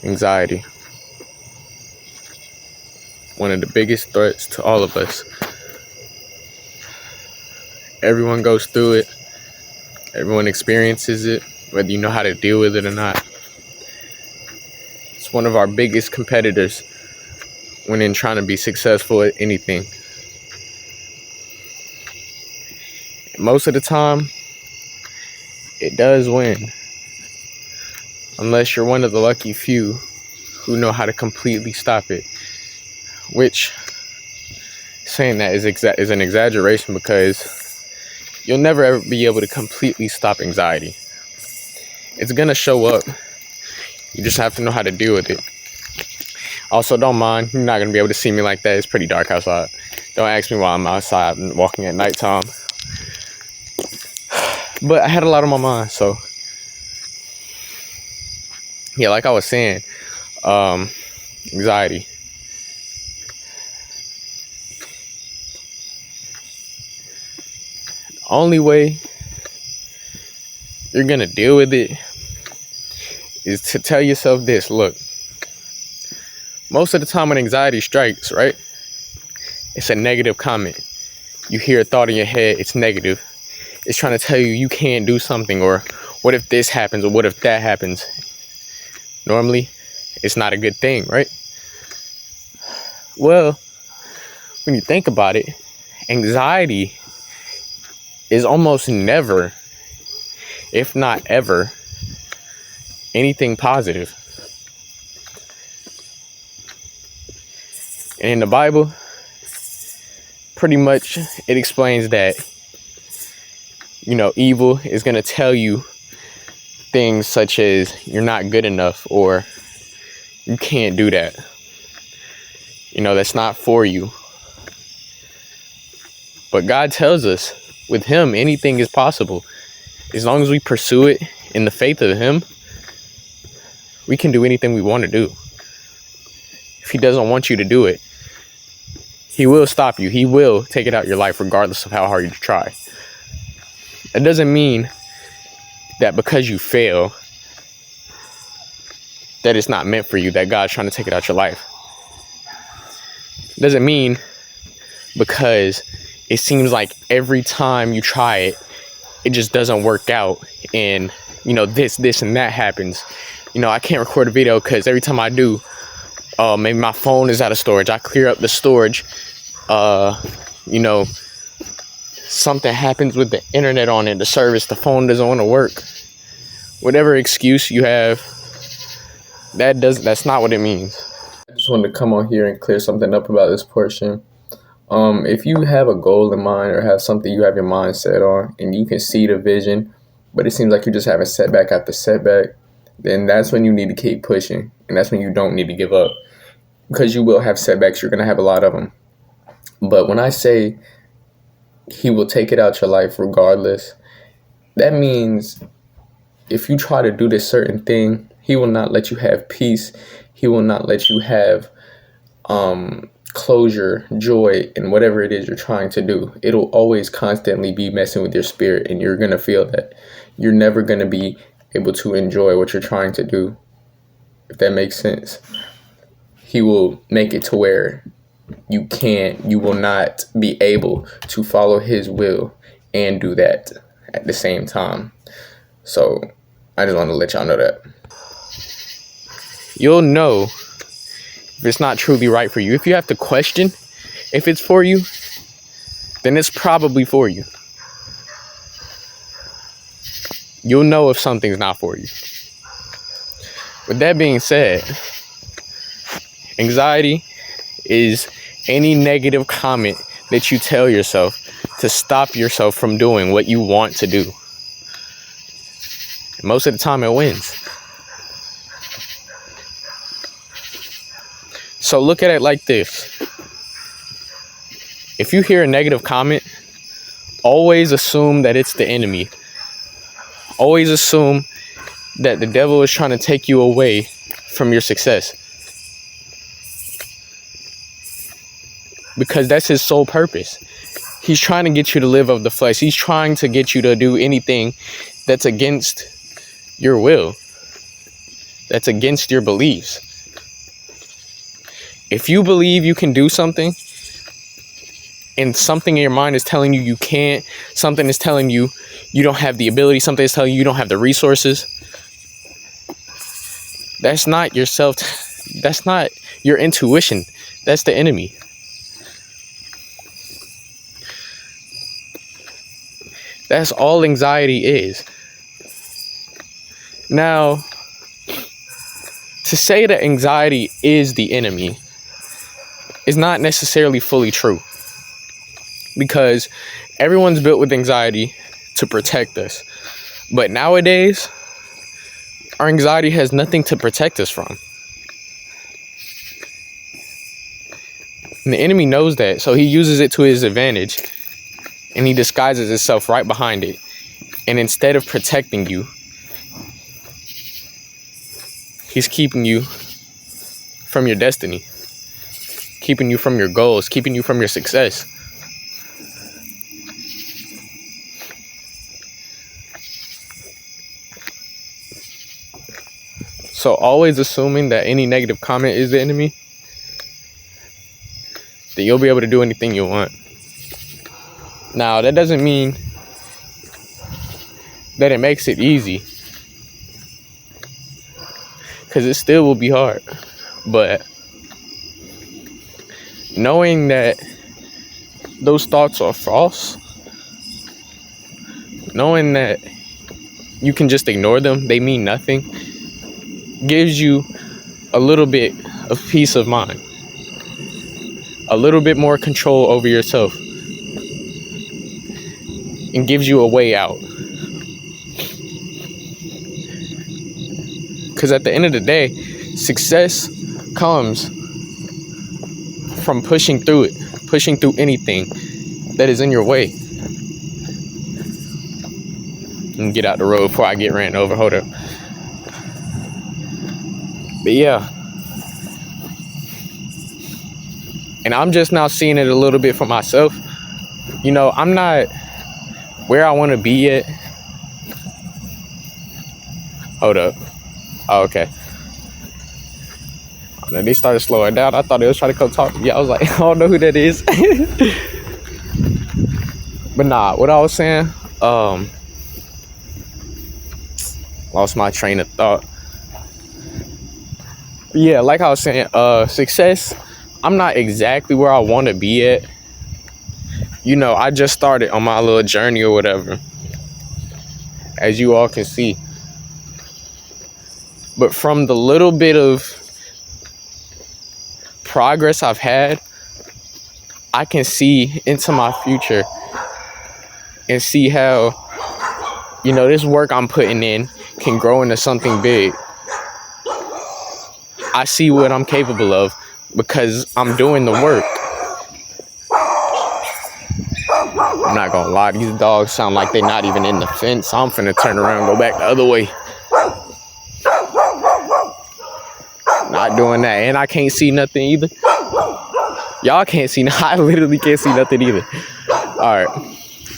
Anxiety. One of the biggest threats to all of us. Everyone goes through it. Everyone experiences it, whether you know how to deal with it or not. It's one of our biggest competitors when in trying to be successful at anything. Most of the time, it does win. Unless you're one of the lucky few who know how to completely stop it. Which, saying that is an exaggeration, because you'll never ever be able to completely stop anxiety. It's gonna show up. You just have to know how to deal with it. Also, don't mind, you're not gonna be able to see me like that. It's pretty dark outside. Don't ask me why I'm outside and walking at nighttime. But I had a lot on my mind, so yeah, like I was saying, anxiety. The only way you're gonna deal with it is to tell yourself this: look, most of the time when anxiety strikes, right, it's a negative comment. You hear a thought in your head, it's negative. It's trying to tell you you can't do something, or what if this happens, or what if that happens. Normally, it's not a good thing, right? Well, when you think about it, anxiety is almost never, if not ever, anything positive. And in the Bible, pretty much it explains that, evil is going to tell you things such as you're not good enough, or you can't do that. That's not for you. But God tells us with Him, anything is possible. As long as we pursue it in the faith of Him, we can do anything we want to do. If He doesn't want you to do it, He will stop you. He will take it out of your life regardless of how hard you try. That doesn't mean that because you fail, that it's not meant for you, that God's trying to take it out your life. It doesn't mean because it seems like every time you try it, it just doesn't work out, and this and that happens. I can't record a video because every time I do, maybe my phone is out of storage. I clear up the storage, something happens with the internet on it, the service, the phone doesn't want to work. Whatever excuse you have, that's not what it means. I just wanted to come on here and clear something up about this portion. If you have a goal in mind, or have something you have your mind set on, and you can see the vision, but it seems like you're just having setback after setback, then that's when you need to keep pushing. And that's when you don't need to give up, because you will have setbacks. You're going to have a lot of them. But when I say He will take it out your life regardless, that means if you try to do this certain thing, He will not let you have peace. He will not let you have closure, joy, in whatever it is you're trying to do. It'll always constantly be messing with your spirit, and you're going to feel that. You're never going to be able to enjoy what you're trying to do, if that makes sense. He will make it to where you will not be able to follow His will and do that at the same time. So I just want to let y'all know that. You'll know if it's not truly right for you. If you have to question if it's for you, then it's probably for you. You'll know if something's not for you. With that being said, anxiety is any negative comment that you tell yourself to stop yourself from doing what you want to do. And most of the time it wins. So look at it like this. If you hear a negative comment, always assume that it's the enemy. Always assume that the devil is trying to take you away from your success. Because that's his sole purpose. He's trying to get you to live of the flesh. He's trying to get you to do anything that's against your will. that's against your beliefs. If you believe you can do something and something in your mind is telling you you can't, something is telling you you don't have the ability, something is telling you you don't have the resources, that's not yourself. That's not your intuition. That's the enemy. That's all anxiety is. Now, to say that anxiety is the enemy is not necessarily fully true, because everyone's built with anxiety to protect us. But nowadays, our anxiety has nothing to protect us from. And the enemy knows that, so he uses it to his advantage, and he disguises himself right behind it. And instead of protecting you, he's keeping you from your destiny, keeping you from your goals, keeping you from your success. So always assuming that any negative comment is the enemy, then you'll be able to do anything you want. Now, that doesn't mean that it makes it easy, because it still will be hard. But knowing that those thoughts are false, knowing that you can just ignore them, they mean nothing, gives you a little bit of peace of mind, a little bit more control over yourself, and gives you a way out. Because at the end of the day, success comes from pushing through anything that is in your way. And get out the road before I get ran over. Hold up. But yeah. And I'm just now seeing it a little bit for myself. You know, I'm not where I want to be yet. Hold up. Oh, okay. And then they started slowing down. I thought they was trying to come talk to me. I was like, I don't know who that is. But nah, what I was saying, lost my train of thought. Yeah, like I was saying, success, I'm not exactly where I want to be at. You know, I just started on my little journey or whatever, as you all can see. But from the little bit of progress I've had, I can see into my future and see how, you know, this work I'm putting in can grow into something big. I see what I'm capable of because I'm doing the work. I'm not gonna lie, these dogs sound like they're not even in the fence. I'm finna turn around and go back the other way. Not doing that. And I can't see nothing either. Y'all can't see. I literally can't see nothing either. Alright.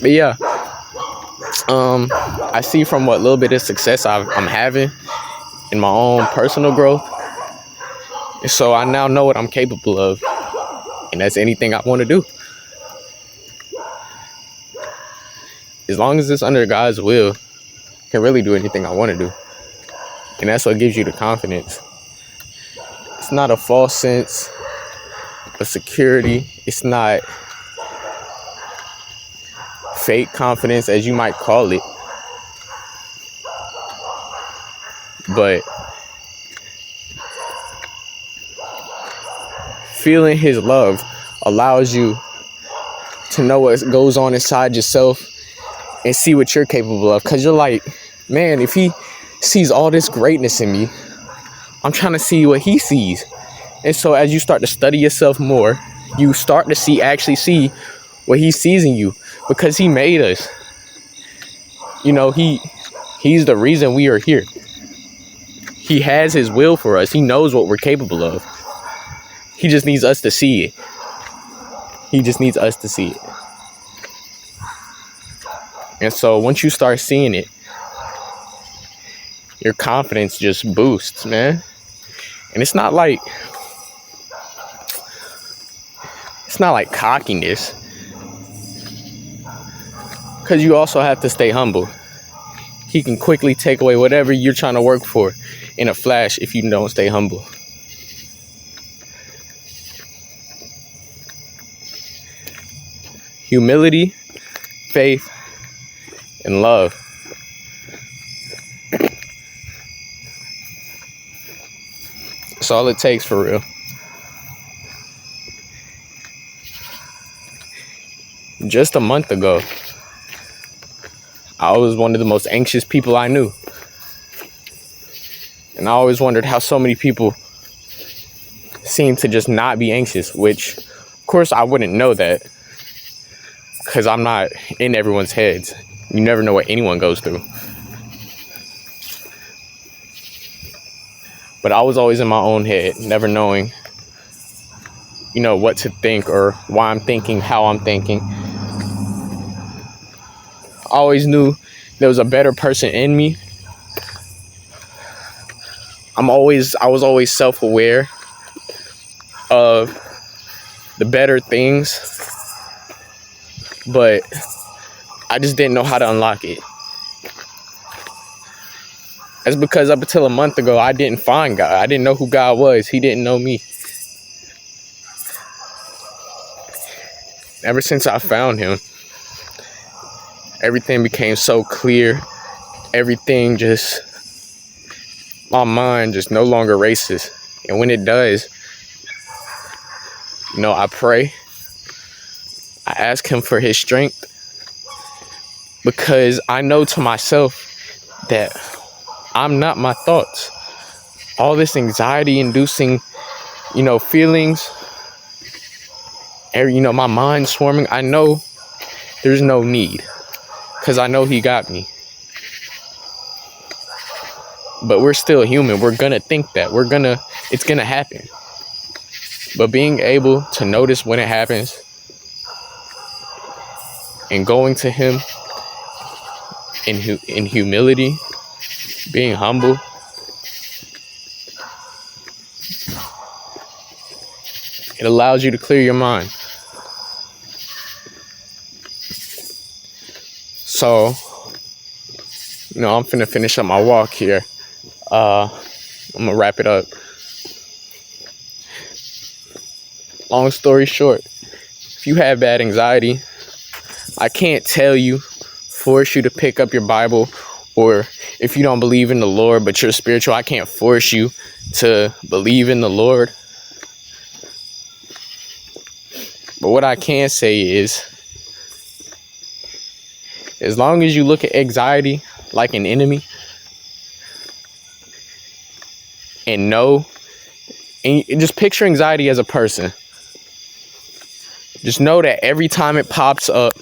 But yeah. I see from what little bit of success I'm having in my own personal growth. And so I now know what I'm capable of. And that's anything I want to do. As long as it's under God's will, I can really do anything I want to do. And that's what gives you the confidence. It's not a false sense of security. It's not fake confidence, as you might call it. But feeling his love allows you to know what goes on inside yourself and see what you're capable of. Because you're like, man, if he sees all this greatness in me, I'm trying to see what he sees. And so as you start to study yourself more, you start to actually see what he sees in you, because he made us. You know, he's the reason we are here. He has his will for us. He knows what we're capable of. He just needs us to see it. He just needs us to see it. And so once you start seeing it, your confidence just boosts, man. And it's not like cockiness, because you also have to stay humble. He can quickly take away whatever you're trying to work for in a flash if you don't stay humble. Humility, faith, and love. That's all it takes, for real. Just a month ago, I was one of the most anxious people I knew. And I always wondered how so many people seem to just not be anxious, which, of course, I wouldn't know that, because I'm not in everyone's heads. You never know what anyone goes through. But I was always in my own head, never knowing, what to think or why I'm thinking, how I'm thinking. I always knew there was a better person in me. I was always self-aware of the better things, but I just didn't know how to unlock it. That's because up until a month ago, I didn't find God. I didn't know who God was. He didn't know me. Ever since I found him, everything became so clear. Everything just, my mind just no longer races. And when it does, I pray. I ask him for his strength, because I know to myself that I'm not my thoughts. All this anxiety-inducing, feelings, my mind swarming, I know there's no need, because I know he got me. But we're still human. We're gonna think that. It's gonna happen. But being able to notice when it happens and going to him in humility, being humble, it allows you to clear your mind. So, I'm finna finish up my walk here. I'm gonna wrap it up. Long story short, if you have bad anxiety, I can't force you to pick up your Bible, or if you don't believe in the Lord but you're spiritual, I can't force you to believe in the Lord. But what I can say is, as long as you look at anxiety like an enemy and just picture anxiety as a person. Just know that every time it pops up,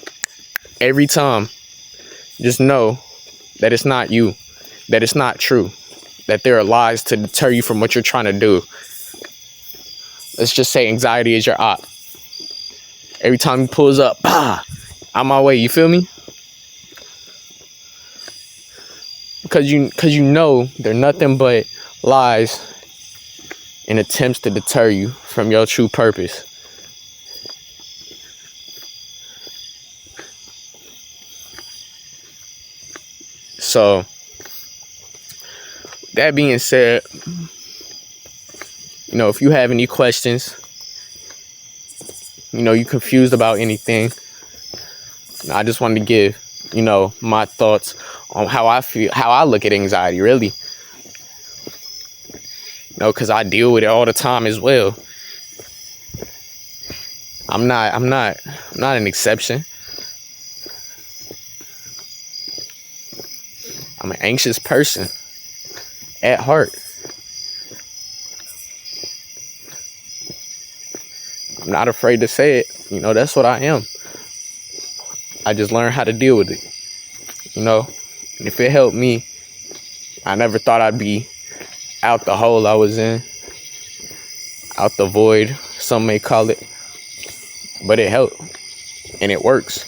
just know that it's not you, that it's not true, that there are lies to deter you from what you're trying to do. Let's just say anxiety is your op. Every time he pulls up, out my way, you feel me? Because you know they're nothing but lies and attempts to deter you from your true purpose. So, that being said, if you have any questions, you confused about anything, I just wanted to give, my thoughts on how I feel, how I look at anxiety, really. Because I deal with it all the time as well. I'm not an exception. I'm an anxious person at heart. I'm not afraid to say it. That's what I am. I just learned how to deal with it. And if it helped me, I never thought I'd be out the hole I was in, out the void, some may call it. But it helped, and it works.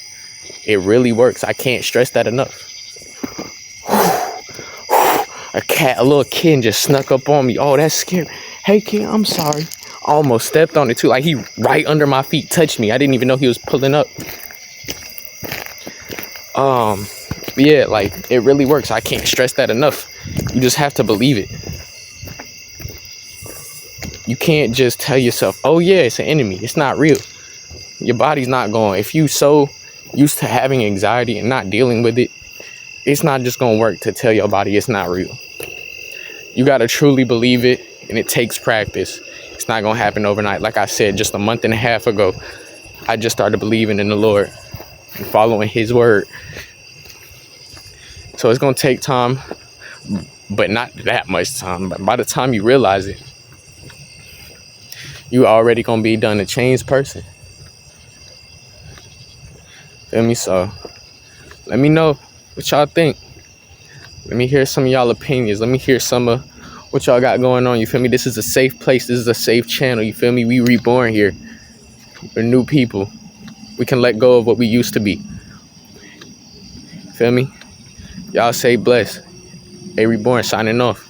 It really works. I can't stress that enough. a little kid just snuck up on me. Oh, that's scary. Hey kid, I'm sorry. I almost stepped on it too. Like he right under my feet touched me. I didn't even know he was pulling up. Yeah, like it really works. I can't stress that enough. You just have to believe it. You can't just tell yourself, oh yeah, it's an enemy. It's not real. Your body's not going. If you so used to having anxiety and not dealing with it, it's not just going to work to tell your body it's not real. You got to truly believe it, and it takes practice. It's not going to happen overnight. Like I said, just a month and a half ago, I just started believing in the Lord and following his word. So it's going to take time, but not that much time. But by the time you realize it, you already going to be done a changed person. Feel me? So let me know what y'all think. Let me hear some of y'all opinions. Let me hear some of what y'all got going on. You feel me? This is a safe place. This is a safe channel. You feel me? We reborn here. We're new people. We can let go of what we used to be. Feel me? Y'all say bless. Hey, Reborn signing off.